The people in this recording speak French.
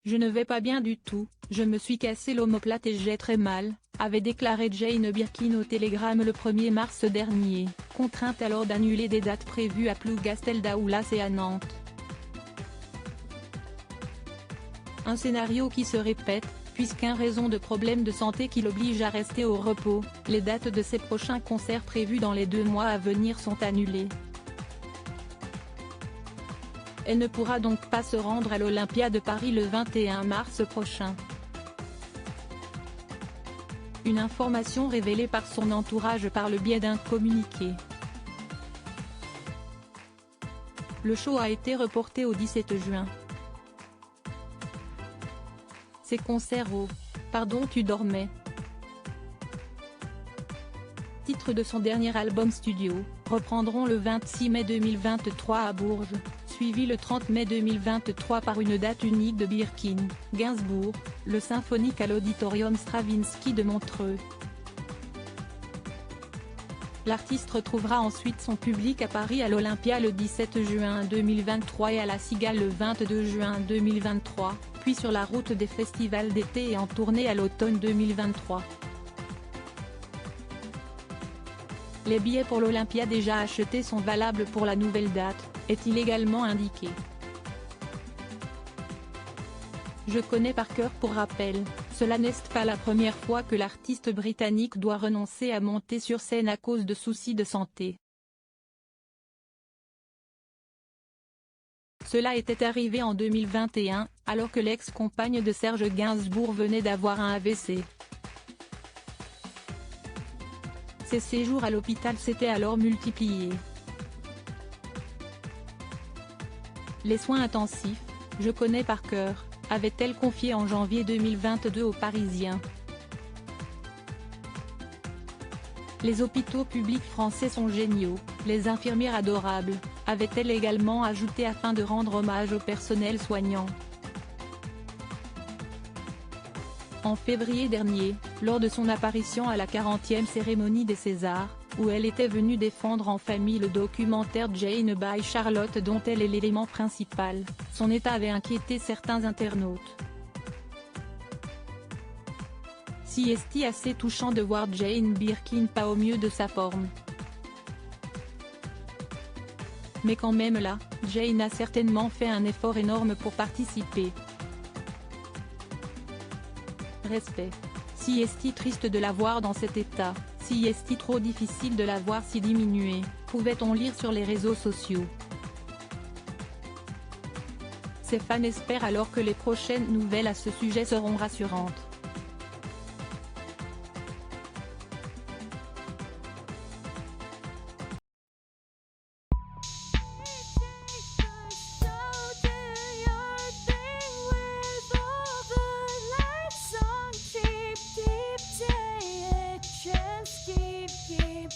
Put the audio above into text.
Je ne vais pas bien du tout, je me suis cassé l'omoplate et j'ai très mal, avait déclaré Jane Birkin au Télégramme le 1er mars dernier, contrainte alors d'annuler des dates prévues à Plougastel-Daoulas et à Nantes. Un scénario qui se répète, puisqu'en raison de problèmes de santé qui l'obligent à rester au repos, les dates de ses prochains concerts prévus dans les 2 mois à venir sont annulées. Elle ne pourra donc pas se rendre à l'Olympia de Paris le 21 mars prochain. Une information révélée par son entourage par le biais d'un communiqué. Le show a été reporté au 17 juin. Ses concerts au « Pardon tu dormais », titre de son dernier album studio, reprendront le 26 mai 2023 à Bourges, suivi le 30 mai 2023 par une date unique de Birkin, Gainsbourg, le symphonique à l'Auditorium Stravinsky de Montreux. L'artiste retrouvera ensuite son public à Paris à l'Olympia le 17 juin 2023 et à la Cigale le 22 juin 2023, puis sur la route des festivals d'été et en tournée à l'automne 2023. Les billets pour l'Olympia déjà achetés sont valables pour la nouvelle date, est-il également indiqué. Je connais par cœur pour rappel, cela n'est pas la première fois que l'artiste britannique doit renoncer à monter sur scène à cause de soucis de santé. Cela était arrivé en 2021, alors que l'ex-compagne de Serge Gainsbourg venait d'avoir un AVC. Ses séjours à l'hôpital s'étaient alors multipliés. Les soins intensifs, je connais par cœur, avait-elle confié en janvier 2022 aux Parisiens. Les hôpitaux publics français sont géniaux, les infirmières adorables, avait-elle également ajouté afin de rendre hommage au personnel soignant. En février dernier, lors de son apparition à la 40e cérémonie des Césars, où elle était venue défendre en famille le documentaire Jane by Charlotte dont elle est l'élément principal, son état avait inquiété certains internautes. Si est-il assez touchant de voir Jane Birkin pas au mieux de sa forme. Mais quand même là, Jane a certainement fait un effort énorme pour participer. Respect. Si est-il triste de la voir dans cet état, si est-il trop difficile de la voir si diminuée, pouvait-on lire sur les réseaux sociaux. Ses fans espèrent alors que les prochaines nouvelles à ce sujet seront rassurantes. Keep